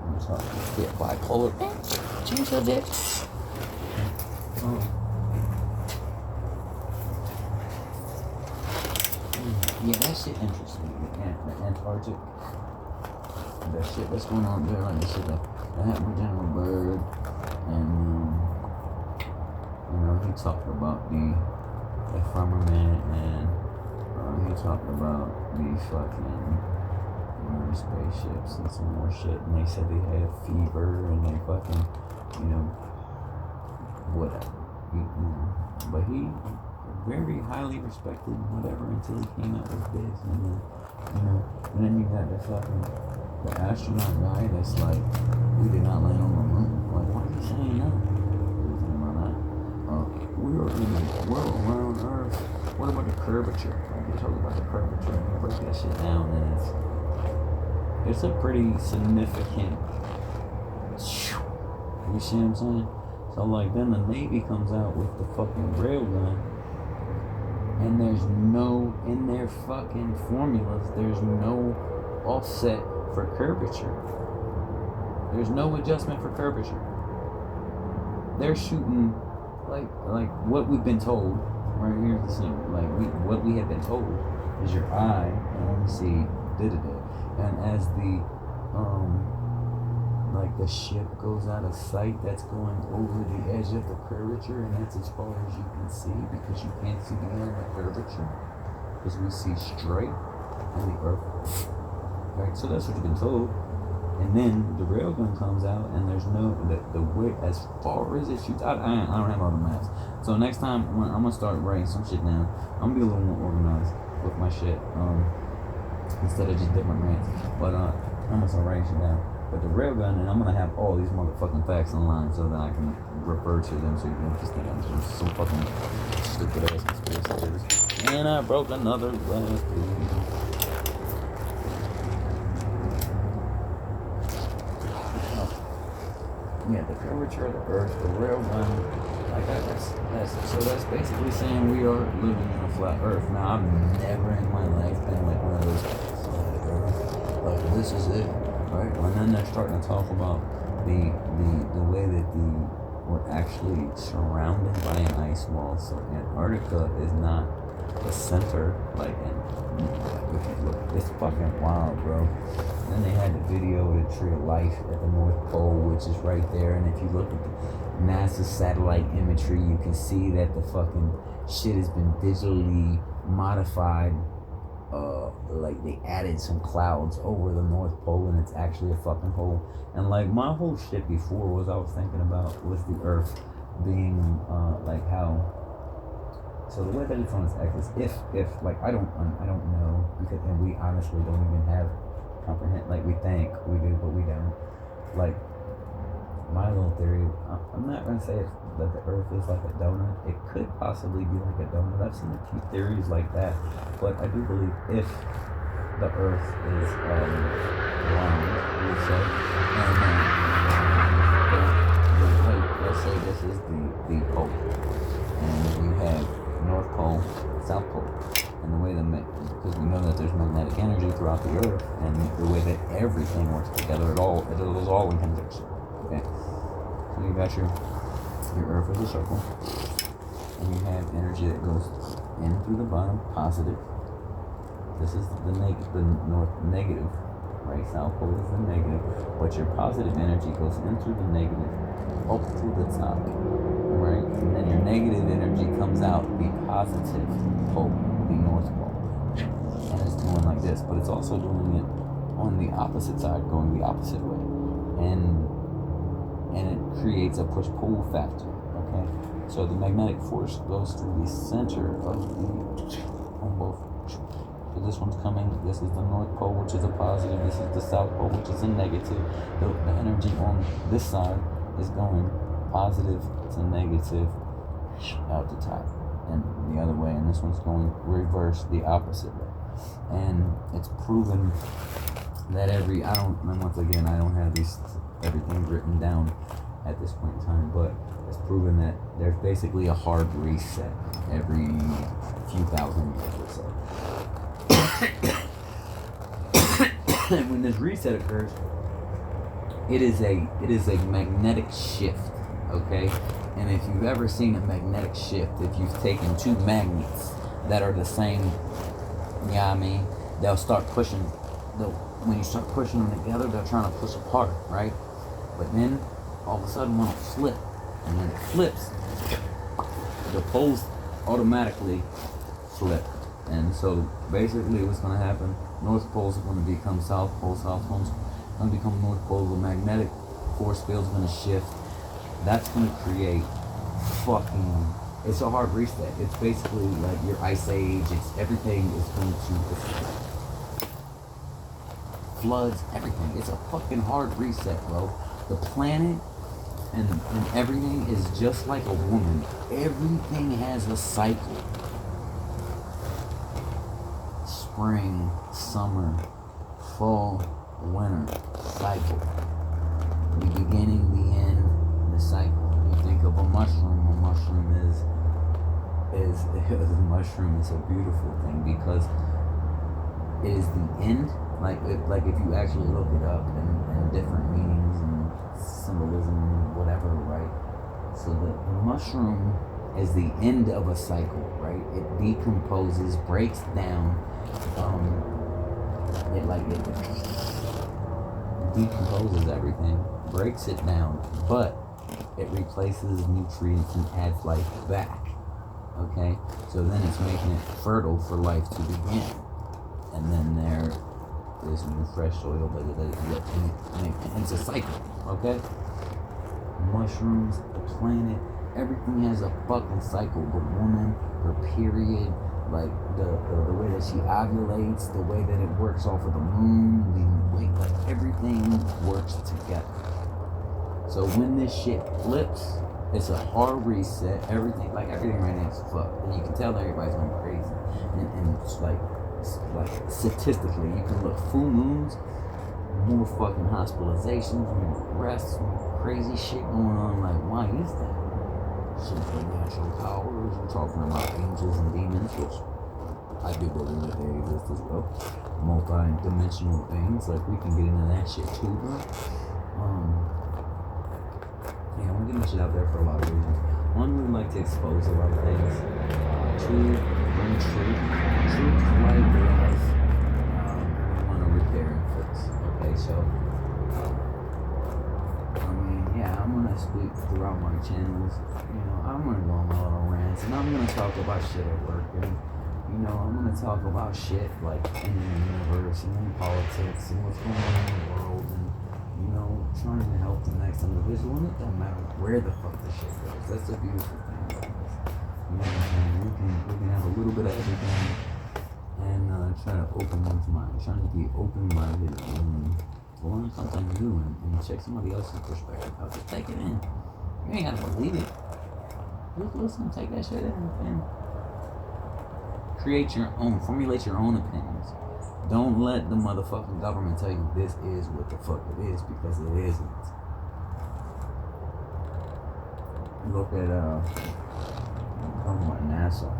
I'm talking shit bipolar. Change the dick. Yeah, that shit interests me. The Antarctic. That shit that's going on there, like the shit that happened with General Bird. And, he talked about the firmament and he talked about the fucking the spaceships and some more shit, and they said they had a fever and they fucking, whatever. But he very highly respected whatever until he came out with this, and then you got the fucking the astronaut guy that's like, we did not land on the moon. Like, why are you saying that? We are in the world around Earth. What about the curvature? Like, they talk about the curvature and break that shit down, and it's a pretty significant. You see what I'm saying? So like, then the Navy comes out with the fucking railgun, and there's no, in their fucking formulas, there's no offset for curvature. There's no adjustment for curvature. They're shooting like what we've been told. Right here's the thing. Like, what we have been told is your eye and only see da-da-da. And as the like the ship goes out of sight, that's going over the edge of the curvature, and that's as far as you can see, because you can't see beyond the curvature, because we see straight on the earth. Right, so that's what you've been told. And then the railgun comes out, and there's no the way as far as it shoots. I don't have all the maps. So next time I'm gonna start writing some shit down. I'm gonna be a little more organized with my shit, instead of just different rants. But I'm gonna start writing shit down. But the railgun, and I'm gonna have all these motherfucking facts online so that I can refer to them, so you don't just think I'm just some fucking stupid ass conspiracy theorist. And I broke another glass, dude. Yeah, the curvature of the earth, the railgun, like that's basically saying we are living in a flat earth. Now, I've never in my life been like one of those flat earth, like this is it, right? And then they're starting to talk about the way that we're actually surrounded by an ice wall. So Antarctica is not the center, like, and if you look, it's fucking wild, bro. Then they had the video of the tree of life at the North Pole, which is right there. And if you look at the NASA satellite imagery, you can see that the fucking shit has been digitally modified. Like, they added some clouds over the North Pole, and it's actually a fucking hole. And like, my whole shit before was I was thinking about was the Earth being like how. So the way that it's on its axis, if like I don't know, because, and we honestly don't even have comprehend. Like we think we do, but we don't. Like my little theory, I'm not gonna say that the Earth is like a donut. It could possibly be like a donut. I've seen a few theories like that, but I do believe if the Earth is round, you would say, and let's say this is the pole, and you have North Pole, South Pole, and the way because we know that there's magnetic energy throughout the Earth, and the way that everything works together, it is all in conjunction. Okay, so you got your Earth as a circle, and you have energy that goes in through the bottom, positive. This is the north negative, right? South pole is the negative, but your positive energy goes in through the negative, up through the top, right? And then your negative energy comes out the positive pole, the north pole, and it's doing like this, but it's also doing it on the opposite side, going the opposite way, and it creates a push-pull factor. Okay, so the magnetic force goes through the center of on both. So this one's coming, this is the North Pole, which is a positive, this is the South Pole, which is a negative. The energy on this side is going positive to negative out the top, and the other way, and this one's going reverse, the opposite way. And it's proven that once again, I don't have everything written down at this point in time, but it's proven that there's basically a hard reset every few thousand years or so. And when this reset occurs, it is a magnetic shift, okay? And if you've ever seen a magnetic shift, if you've taken two magnets that are the same, I mean, they'll start pushing. When you start pushing them together, they're trying to push apart, right? But then all of a sudden one will flip, and when it flips, the poles automatically flip. And so basically what's going to happen, North Pole's going to become South Pole, South Pole's going to become North Pole, the magnetic force field's going to shift. That's going to create it's a hard reset. It's basically like your ice age, everything is going to, floods, everything. It's a fucking hard reset, bro. The planet and everything is just like a woman. Everything has a cycle. Spring, summer, fall, winter, cycle. The beginning, the end, the cycle. You think of a mushroom is a beautiful thing because it is the end. Like if you actually look it up and different meanings and symbolism, whatever, right? So the mushroom is the end of a cycle, right? It decomposes, breaks down. It decomposes everything, breaks it down, but it replaces nutrients and adds life back. Okay, so then it's making it fertile for life to begin, and then there is new fresh soil and it's a cycle. Okay, mushrooms, the planet, everything has a fucking cycle. The woman, her period, like the way that she ovulates, the way that it works off of the moon, like everything works together. So when this shit flips, it's a hard reset. Everything right now is fucked, and you can tell everybody's going crazy. And it's like statistically, you can look full moons, more fucking hospitalizations, more arrests, more crazy shit going on. Like, why is that? Supernatural powers. We're talking about angels and demons, which I do believe that they exist as well. Multi-dimensional things, like we can get into that shit too, bro. Yeah, I'm getting this shit out there for a lot of reasons. One, we like to expose a lot of things. Two, bring truth to light, realize we want to repair and fix. Okay, so I'm gonna speak throughout my channels. I'm gonna go on my little rants, and I'm gonna talk about shit at work, and I'm gonna talk about shit like in the universe and in politics and what's going on in the world, and trying to help the next individual. And it don't matter where the fuck the shit goes. That's the beautiful thing about this. We can have a little bit of everything, and try to open one's mind, trying to be open-minded and learn something new and check somebody else's perspective out. Just take it in. You ain't gotta believe it. Just listen, take that shit in and create your own, formulate your own opinions. Don't let the motherfucking government tell you this is what the fuck it is, because it isn't. Look at NASA.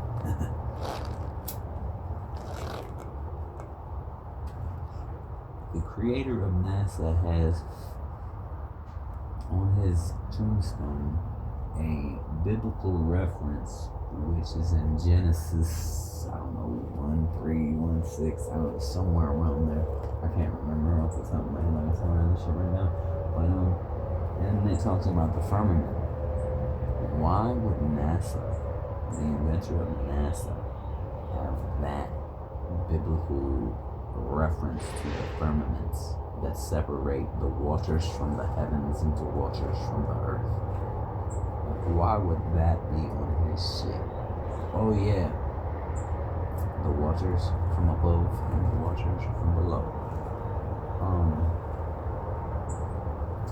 The creator of NASA has on his tombstone a biblical reference, which is in Genesis, I don't know, 1:3, 1:6, I don't know, somewhere around there. I can't remember off the top of my head, like I'm telling this shit right now. But and it talks about the firmament. Why would NASA, the inventor of NASA, have that biblical reference to the firmaments that separate the waters from the heavens into waters from the earth? Like, why would that be on his shit? Oh yeah, the waters from above and the waters from below.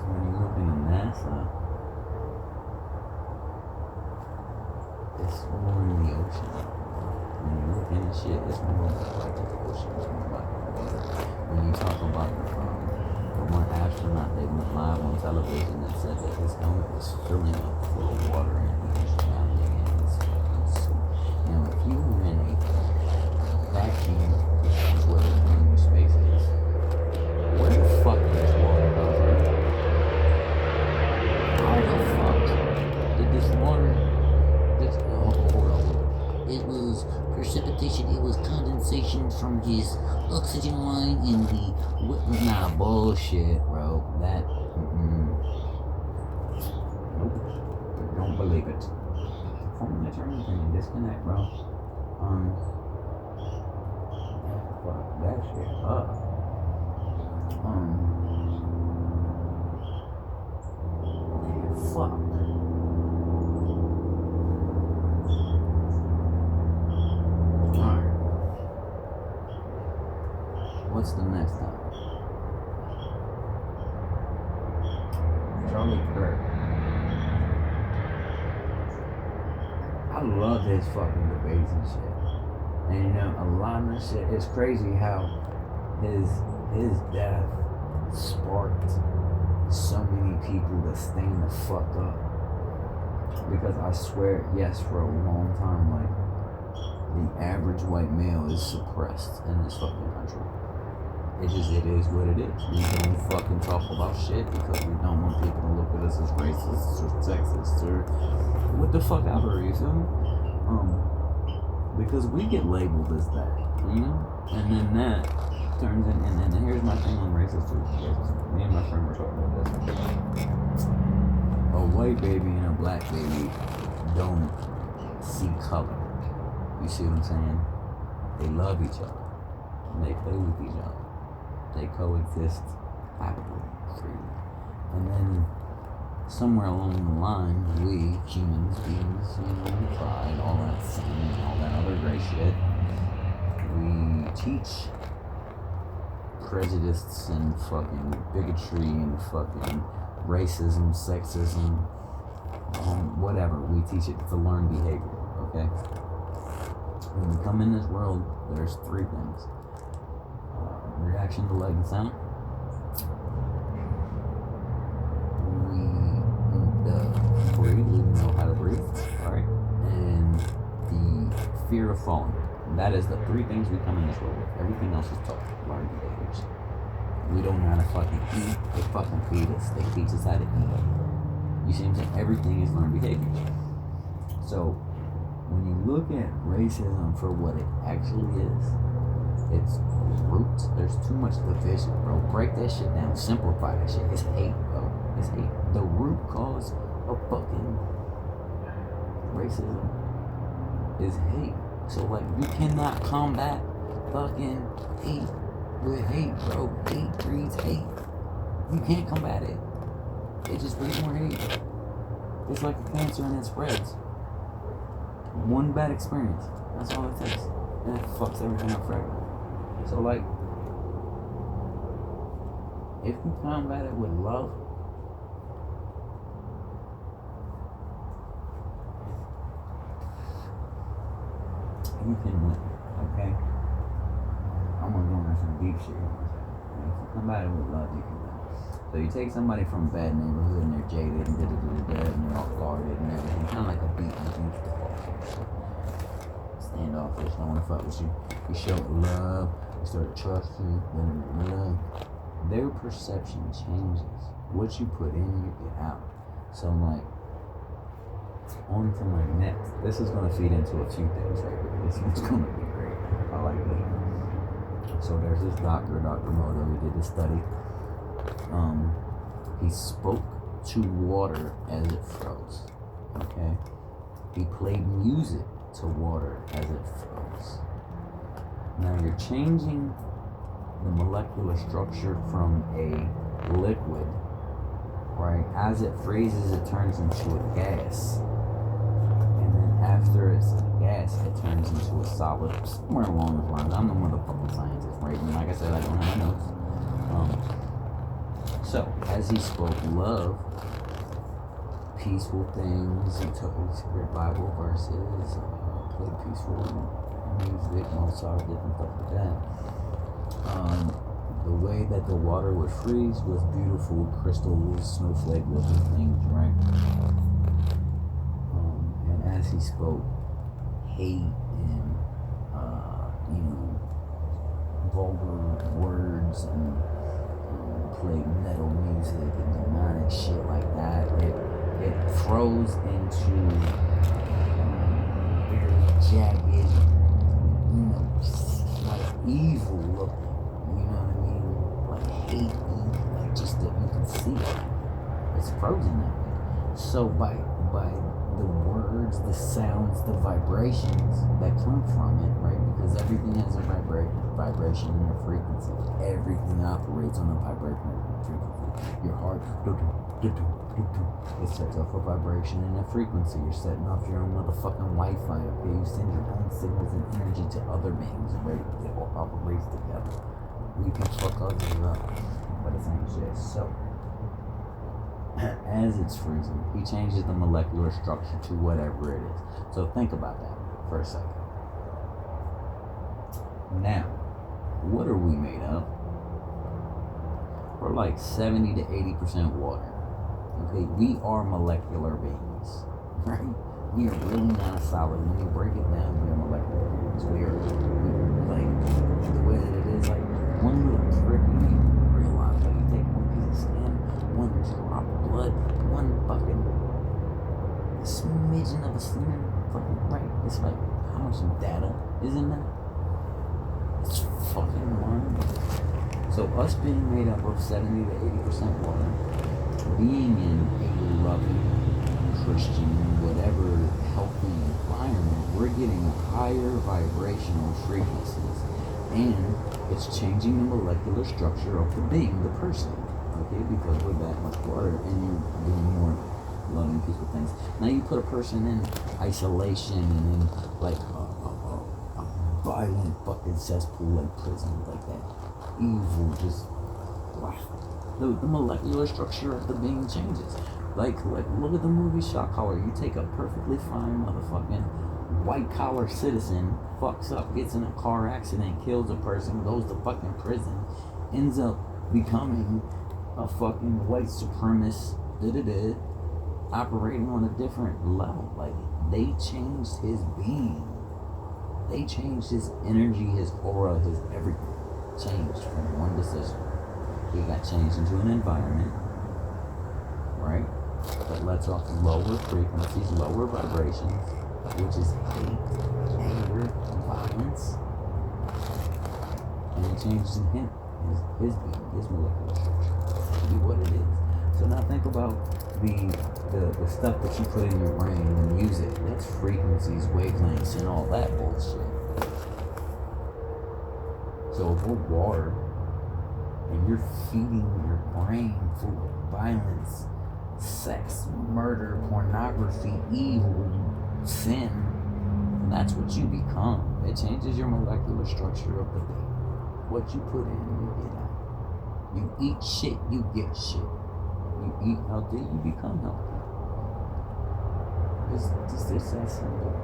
When you look into NASA, it's more in the ocean. When you look into shit, it's more like the ocean. It's more like the water. When you talk about the one astronaut that went live on television that said that his helmet was filling up full of water and he was drowning in his fucking suit. Now, if you were in a vacuum, which is where the space is, where the fuck did this water come from? How the fuck did this water? Hold on. It was precipitation. It was condensation from his oxygen line in the. Nah, bullshit, bro. That. Nope. Don't believe it. Formula turning thing. Disconnect, bro. Fuck that shit up. Fuck. Alright. What's the next time? Charlie Kirk. I love his fucking debates and shit. And you know, a lot of this shit, it's crazy how his death sparked so many people to stand the fuck up. Because I swear, yes, for a long time, like, the average white male is suppressed in this fucking country. It is what it is. We don't fucking talk about shit because we don't want people to look at us as racist or sexist or what the fuck ever, you feel me? Because we get labeled as that, you know? And then that turns in, and here's my thing on racism. Me and my friend were talking about this. A white baby and a black baby don't see color. You see what I'm saying? They love each other. And they play with each other. They coexist happily, freely. And then somewhere along the line, we humans, beings, you know, pride, all that sin, all that other great shit, we teach prejudice and fucking bigotry and fucking racism, sexism, whatever. We teach it to learn behavior, okay? When we come in this world, there's three things. Reaction to light and sound. We know how to breathe, alright? And the fear of falling. That is the three things we come in this world with. Everything else is taught, learned behaviors. We don't know how to fucking eat. They fucking feed us. They teach us how to eat. You see what I'm saying? Everything is learned behaviors. So, when you look at racism for what it actually is, it's roots. There's too much division, bro. Break that shit down. Simplify that shit. It's hate, bro. It's hate. The root cause of fucking racism is hate. So, like, you cannot combat fucking hate with hate, bro. Hate breeds hate. You can't combat it. It just breeds more hate. It's like a cancer and it spreads. One bad experience. That's all it takes. and it fucks everything up forever. So like, if you combat it with love, you can win. Okay? I'm gonna go into some deep shit here. If you combat it with love, you can win. So you take somebody from a bad neighborhood and they're jaded and and they're all guarded and everything, kind of like a beat and standoffish, don't want to fuck with you. You show love, you start to trust you, then love. Their perception changes. What you put in, you get out. So I'm like, on to my next. This is gonna feed into a few things right here. This one's gonna be great. I like this one. So there's this doctor, Dr. Moto, he did this study. He spoke to water as it froze. Okay? He played music to water as it froze. Now you're changing the molecular structure from a liquid, right? As it freezes, it turns into a gas. And then after it's a gas, it turns into a solid, somewhere along those lines. I'm the motherfucking scientist, right? And like I said, I don't have my notes. So, as he spoke love, peaceful things, he took Bible verses, played peaceful music, Mozart, different stuff like that. The way that the water would freeze was beautiful, crystals, snowflake looking things, right? And as he spoke hate and, vulgar words and played metal music and demonic shit like that, it froze into very jagged, like evil looking, you know what I mean? Like hate, like just that you can see it. It's frozen that way. So by the words, the sounds, the vibrations that come from it, right? Because everything has a vibration and a frequency. Everything operates on a vibration frequency. Your heart, it sets off a vibration and a frequency. You're setting off your own motherfucking Wi-Fi. Okay, you send your own signals and energy to other beings, right? It all operates together. We can fuck others up, but it's ain't shit. So, as it's freezing, he changes the molecular structure to whatever it is. So think about that for a second. Now, what are we made of? We're like 70 to 80% water. Okay, we are molecular beings, right? We are really not a solid. When you break it down, we are molecular beings. We are like the way that it is, like one little prick, you don't even realize. Like you take one piece of skin, one drop of blood, one fucking smidgen of a skin, fucking right. It's like how much data is in that? It's fucking wild. So us being made up of 70 to 80% water, being in a loving, Christian, whatever healthy environment, we're getting higher vibrational frequencies, and it's changing the molecular structure of the being, the person. Okay, because we're that much water, and you're doing more loving, peaceful things. Now you put a person in isolation and in like a violent fucking cesspool, like prison, like that evil, just the molecular structure of the being changes. Like look at the movie Shot Caller. You take a perfectly fine motherfucking white collar citizen, fucks up, gets in a car accident, kills a person, goes to fucking prison, ends up becoming a fucking white supremacist, operating on a different level. Like they changed his being. They changed his energy, his aura, his everything. Changed from one decision. He got changed into an environment, right, that lets off lower frequencies, lower vibrations, which is hate, anger, violence, and it changes in him, his being, his molecular structure, to be what it is. So now think about the stuff that you put in your brain, the music, that's frequencies, wavelengths, and all that bullshit. So if we're water, and you're feeding your brain full of violence, sex, murder, pornography, evil, sin, And that's what you become. It changes your molecular structure of the day. What you put in, you get out. You eat shit, you get shit. You eat healthy, you become healthy. It's that simple.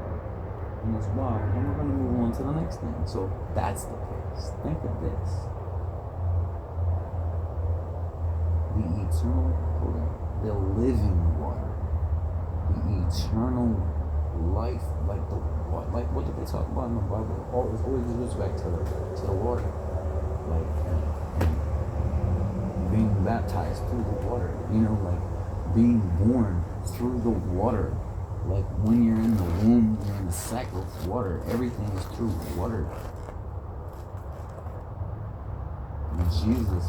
And it's wild. And we're going to move on to the next thing. So that's the case. Think of this. The eternal water, the living water, the eternal life, like what did they talk about in the Bible? It always goes back to the water, like being baptized through the water. Like being born through the water. Like when you're in the womb, you're in the sack of water. Everything is through water. And Jesus,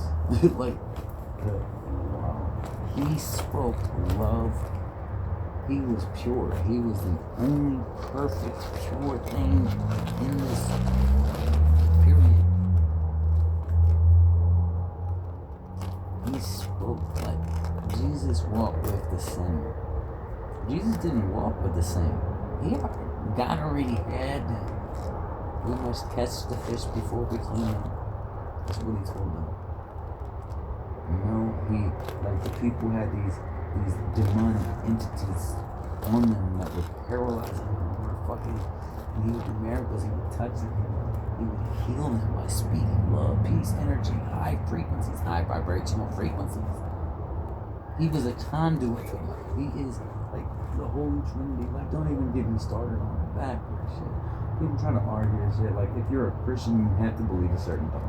he spoke love. He was pure. He was the only perfect, pure thing in this period. He spoke like Jesus walked with the sinner. Jesus didn't walk with the same. God already had them. We must catch the fish before we clean them. That's what he told them. The people had these demonic entities on them that were paralyzing them. And he would do miracles. He would touch them. He would heal them by speaking love, peace, energy, high frequencies, high vibrational frequencies. He was a conduit for them. He is like the Holy Trinity. Like, don't even get me started on that shit. People trying to argue and shit. Like, if you're a Christian, you have to believe a certain thing.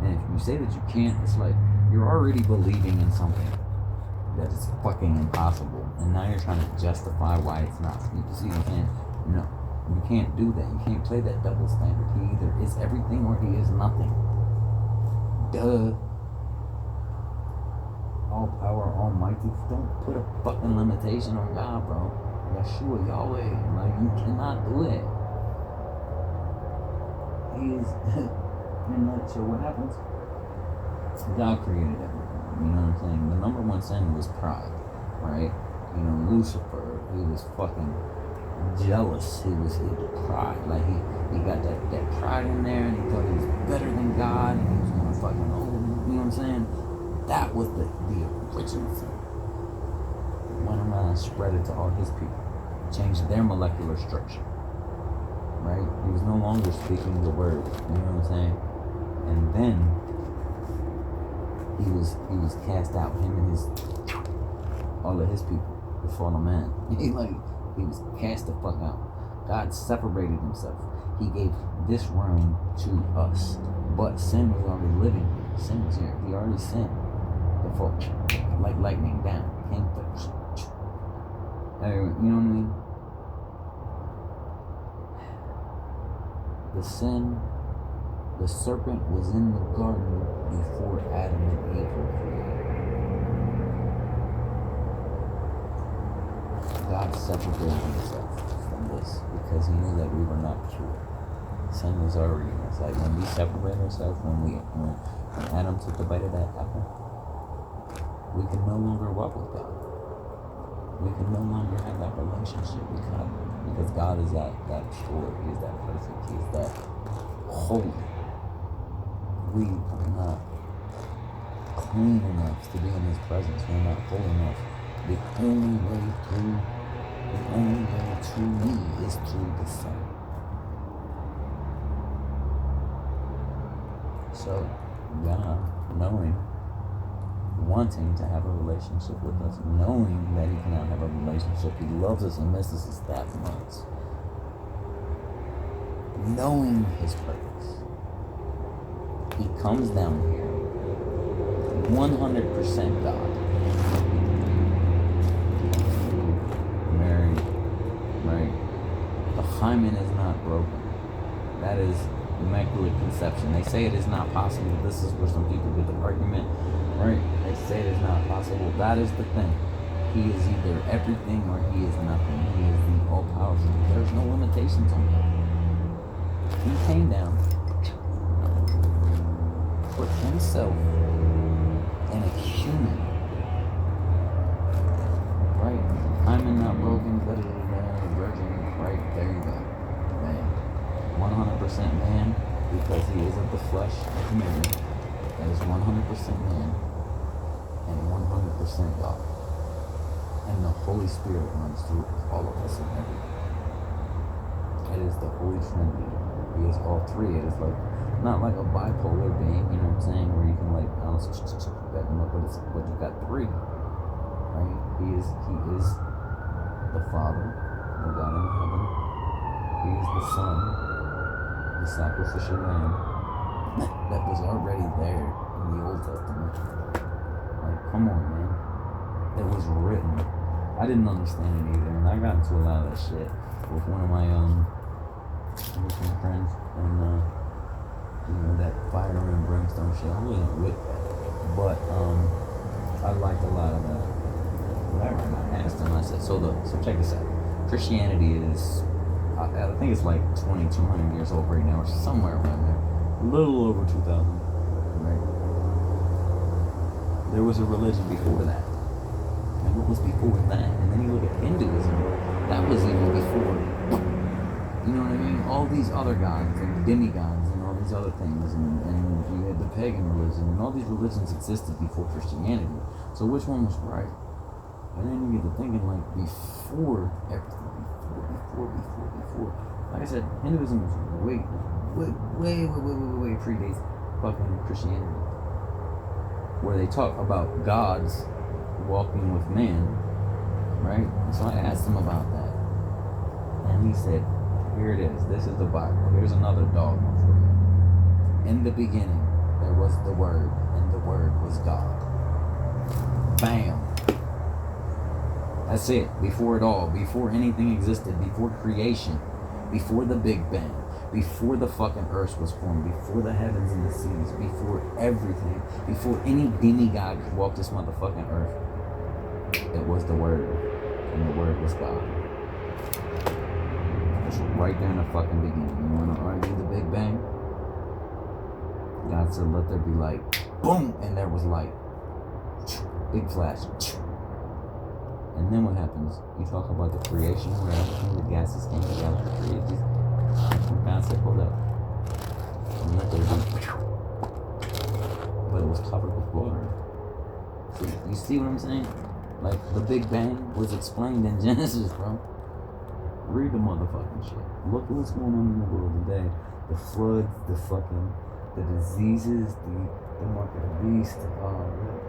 And if you say that you can't, it's like you're already believing in something that is fucking impossible. And now you're trying to justify why it's not. You can't do that. You can't play that double standard. He either is everything or he is nothing. Duh. All power, almighty. Don't put a fucking limitation on God, bro. Yeshua, Yahweh. Like, you cannot do it. He is, in a nutshell, what happens? God created everything. You know what I'm saying? The number one sin was pride, right? Lucifer, he was fucking jealous. He was pride. Like, he got that pride in there, and he thought he was better than God, and he was gonna fucking you know what I'm saying? That was the original sin. Went around and spread it to all his people. Changed their molecular structure. Right? He was no longer speaking the word. You know what I'm saying? And then he was cast out. Him and all of his people, the fallen man. He was cast the fuck out. God separated himself. He gave this realm to us. But sin was already living. Sin was here. He already sinned. Before, like lightning down. Came first. You know what I mean? The serpent was in the garden before Adam and Eve were created. God separated himself from this because he knew that we were not pure. Sin was already in us. Like when we separate ourselves, when Adam took the bite of that apple, we can no longer walk with God. We can no longer have that relationship with God because God is that pure. He is that perfect. He is that holy. We are not clean enough to be in his presence. We're not holy enough. The only way to me is through the Son. So, God, wanting to have a relationship with us, knowing that he cannot have a relationship, he loves us and misses us that much. Knowing his purpose, he comes down here 100% God. Mary, right? The hymen is not broken. That is immaculate conception. They say it is not possible. This is where some people get the argument, right? They say it is not possible. That is the thing. He is either everything or he is nothing. He is the all-powerful. There's no limitations on him. He came down, put himself in a human, right? I'm not broken, but virgin, right? There you go. man because he is of the flesh of Mary. That is 100% man and 100% God. And the Holy Spirit runs through all of us and everything. It is the Holy Trinity. He is all three. It is like not like a bipolar being, you know what I'm saying, where you can like balance that, but you got three, right? He is the Father, the God in heaven. He is the Son, the sacrificial lamb that was already there in the Old Testament. Like, come on, man. It was written. I didn't understand it either, and I got into a lot of that shit with one of my friends, and that fire and brimstone shit. I wasn't with that, but I liked a lot of that. Whatever. And I asked him. I said, so check this out. Christianity is, I think it's like 2,200 years old right now, or somewhere around there. A little over 2,000, right? There was a religion before that. And what was before that? And then you look at Hinduism. That was even before. You know what I mean? All these other gods and demigods and all these other things. And you had the pagan religion. And all these religions existed before Christianity. So which one was right? And then you get to thinking like before everything. Before. Like I said, Hinduism was way predates fucking Christianity. Where they talk about gods walking with man, right? And so I asked him about that. And he said, here it is. This is the Bible. Here's another dogma for you. In the beginning, there was the Word, and the Word was God. Bam. That's it. Before it all. Before anything existed. Before creation. Before the Big Bang. Before the fucking earth was formed. Before the heavens and the seas. Before everything. Before any demigod could walk this motherfucking earth. It was the Word. And the Word was God. It's right there in the fucking beginning. You want to argue the Big Bang? God said, let there be light. Boom! And there was light. Big flash. And then what happens? You talk about the creation where everything, the gases came together to create these. God said, hold up. And let there be. But it was covered with water. So you see what I'm saying? Like, the Big Bang was explained in Genesis, bro. Read the motherfucking shit. Look at what's going on in the world today. The floods, the diseases, the mark of the beast,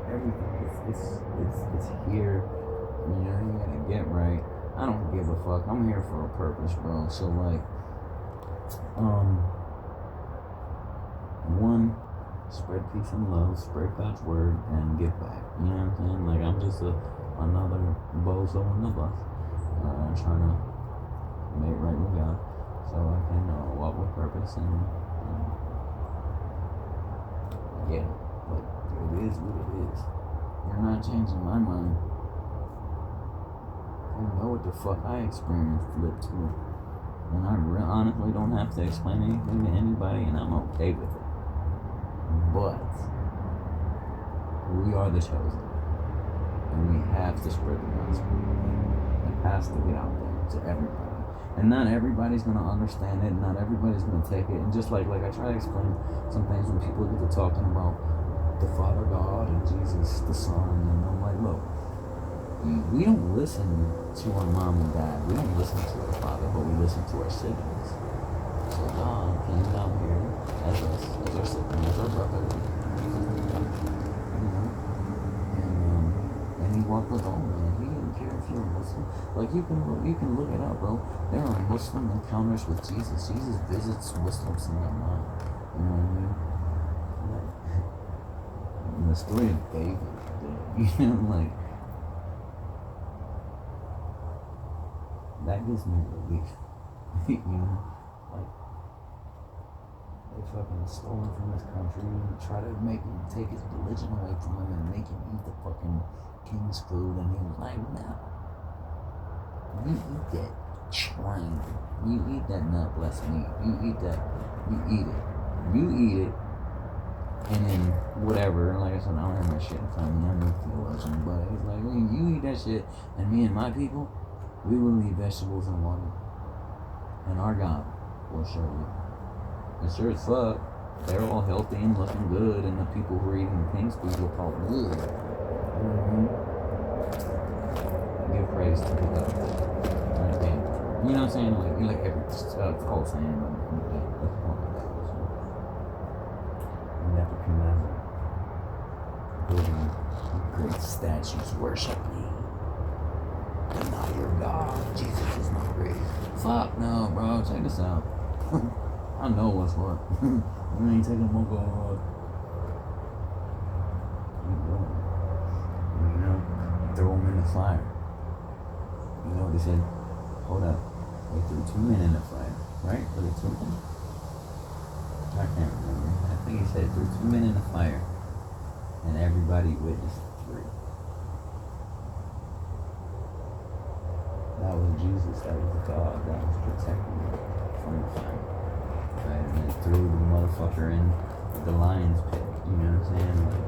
everything. It's here. You know, you gotta get right. I don't give a fuck. I'm here for a purpose, bro. So like, one, spread peace and love, spread God's word, and give back. You know what I'm saying? Like, I'm just another bozo on the bus, trying to make right with God, so I can walk with purpose and yeah. But it is what it is. You're not changing my mind. I know what the fuck I experienced lived through, and I honestly don't have to explain anything to anybody, and I'm okay with it. But we are the chosen, and we have to spread the gospel. It has to get out there to everybody, and not everybody's gonna understand it. Not everybody's gonna take it. And just like I try to explain some things when people get to talking about the Father God and Jesus the Son, and I'm like, look. We don't listen to our mom and dad. We don't listen to our father, but we listen to our siblings. So God came down here as us, as our siblings, as our brother. You know? And he walked with all men. He didn't care if you're a Muslim. Like, you can look it up, bro. There are Muslim encounters with Jesus. Jesus visits Muslims in their mind. You know what I mean? Like, and the story of David, you know, like, that gives me relief. You know? Like, they fucking stole him from his country and try to take his religion away from him and make him eat the fucking king's food, and he was like, no. You eat that train. You eat that nut blessed meat. You eat that. You eat it. You eat it. And then whatever, like I said, I don't have my shit in front of me. I'm no theologian, but it's like, when you eat that shit, and me and my people, we will eat vegetables and water. And our God will show you. And sure as fuck, they're all healthy and looking good, and the people who are eating the king's food look all good. Mm-hmm. Give praise to God. Okay. You know what I'm saying? Like every cult saying, Nebuchadnezzar building great statues, worship me. I'm not your God. Jesus is not great. Fuck no, bro. Check this out. I know what's what. You ain't taking my God. You know, throw him in the fire. You know what they said? Hold up. They threw 2 men in the fire, right? Was it 2 men? I can't remember. I think he said threw 2 men in the fire, and everybody witnessed 3. That was Jesus. That was God. That was protecting them from the fire. Right? And then threw the motherfucker in the lion's pit. You know what I'm saying? Like,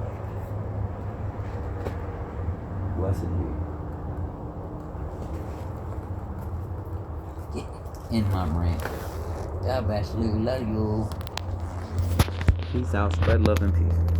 blessed be. In my rant. God bless you. Love you. Peace out. Spread love and peace.